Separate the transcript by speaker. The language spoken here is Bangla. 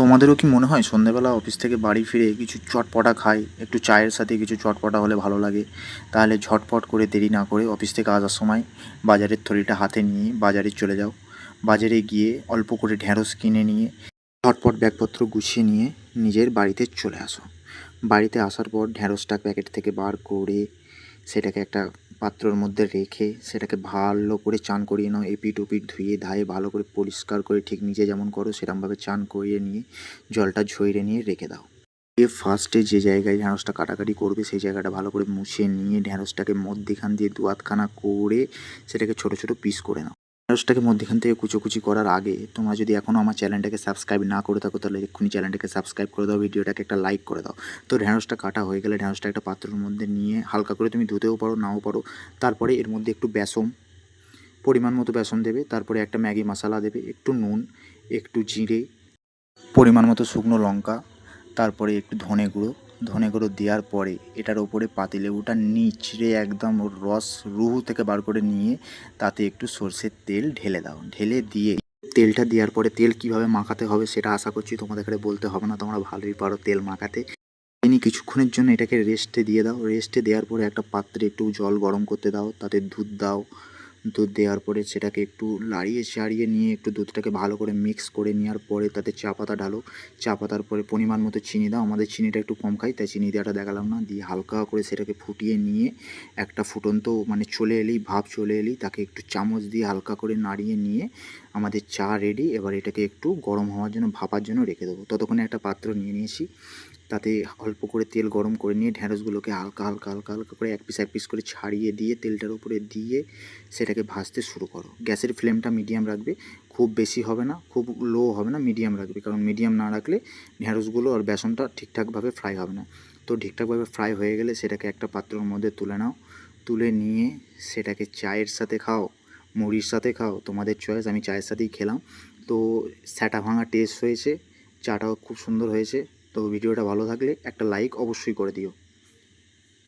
Speaker 1: তোমাদেরও কি মনে হয় সন্ধ্যেবেলা অফিস থেকে বাড়ি ফিরে কিছু চটপটা খাই, একটু চায়ের সাথে কিছু চটপটা হলে ভালো লাগে? তাহলে ঝটপট করে দেরি না করে অফিস থেকে আসার সময় বাজারের থলিটা হাতে নিয়ে বাজারে চলে যাও। বাজারে গিয়ে অল্প করে ঢ্যাঁড়স কিনে নিয়ে ঝটপট ব্যাগপত্র গুছিয়ে নিয়ে নিজের বাড়িতে চলে আসো। বাড়িতে আসার পর ঢ্যাঁড়সটা প্যাকেট থেকে বার করে সেটাকে একটা পাত্রর মধ্যে রেখে সেটাকে ভালো করে চান করিয়ে নাও। এপিঠ ওপিঠ ধুয়ে ধায়ে ভালো করে পরিষ্কার করে ঠিক নিজে যেমন করো সেরকমভাবে চান করিয়ে নিয়ে জলটা ঝরিয়ে নিয়ে রেখে দাও। ফার্স্টে যে জায়গায় ঢ্যাঁড়সটা কাটাকাটি করবে সেই জায়গাটা ভালো করে মুছে নিয়ে ঢ্যাঁড়সটাকে মধ্যিখান দিয়ে দু আধখানা করে সেটাকে ছোট ছোট পিস করে নাও। ঢ্যাঁড়সটাকে মধ্যিখান থেকে কুচোকুচি করার আগে তোমরা যদি এখনও আমার চ্যানেলটাকে সাবস্ক্রাইব না করে থাকো তাহলে এক্ষুনি চ্যানেলটাকে সাবস্ক্রাইব করে দাও, ভিডিওটাকে একটা লাইক করে দাও। তো ঢ্যাঁড়সটা কাটা হয়ে গেলে ঢ্যাঁড়সটা একটা পাত্রের মধ্যে নিয়ে হালকা করে তুমি ধুতেও পারো নাও পারো। তারপরে এর মধ্যে একটু বেসন, পরিমাণ মতো বেসন দেবে, তারপরে একটা ম্যাগি মশলা দেবে, একটু নুন, একটু জিরে, পরিমাণ মতো শুকনো লঙ্কা, তারপরে একটু ধনে গুঁড়ো দেওয়ার পরে এটার ওপরে পাতিলেবুটা নিচড়ে একদম ওর রস রুহু থেকে বার করে নিয়ে তাতে একটু সর্ষের তেল ঢেলে দাও। ঢেলে দিয়ে তেলটা দেওয়ার পরে তেল কিভাবে মাখাতে হবে সেটা আশা করছি তোমাদের এখানে বলতে হবে না, তোমরা ভালোই পারো তেল মাখাতে। কিছুক্ষণের জন্য এটাকে রেস্টে দিয়ে দাও। রেস্টে দেওয়ার পরে একটা পাত্রে একটু জল গরম করতে দাও, তাতে দুধ দাও। দুধ দেওয়ার পরে সেটাকে একটু নাড়িয়ে চাড়িয়ে নিয়ে একটু দুধটাকে ভালো করে মিক্স করে নেওয়ার পরে তাতে চা পাতা ঢালো। চা পাতার পরে পরিমাণ মতো চিনি দাও। আমাদের চিনিটা একটু কম খাই তাই চিনি দেওয়াটা দেখালাম না। দিয়ে হালকা করে সেটাকে ফুটিয়ে নিয়ে একটা ফুটন্ত মানে চলে এলেই ভাব চলে এলেই তাকে একটু চামচ দিয়ে হালকা করে নাড়িয়ে নিয়ে আমাদের চা রেডি। এবার এটাকে একটু গরম হওয়ার জন্য ভাপার জন্য রেখে দেবো। ততক্ষণে একটা পাত্র নিয়ে নিয়েছি, তাতে অল্প করে তেল গরম করে নিয়ে ঢ্যাঁড়সগুলোকে হালকা হালকা হালকা হালকা করে এক পিস করে ছাড়িয়ে দিয়ে তেলটার উপরে দিয়ে সেটাকে ভাজতে শুরু করো। গ্যাসের ফ্লেমটা মিডিয়াম রাখবে, খুব বেশি হবে না খুব লো হবে না, মিডিয়াম রাখবে, কারণ মিডিয়াম না রাখলে ঢ্যাঁড়সগুলো আর বেসনটা ঠিকঠাকভাবে ফ্রাই হবে না। তো ঠিকঠাকভাবে ফ্রাই হয়ে গেলে সেটাকে একটা পাত্রের মধ্যে তুলে নাও। তুলে নিয়ে সেটাকে চায়ের সাথে খাও, মুড়ির সাথে খাও, তোমাদের চয়েস। আমি চায়ের সাথেই খেলাম। তো স্যাটা ভাঙা টেস্ট হয়েছে, চাটাও খুব সুন্দর হয়েছে। তো ভিডিওটা ভালো থাকলে একটা লাইক অবশ্যই করে দিও।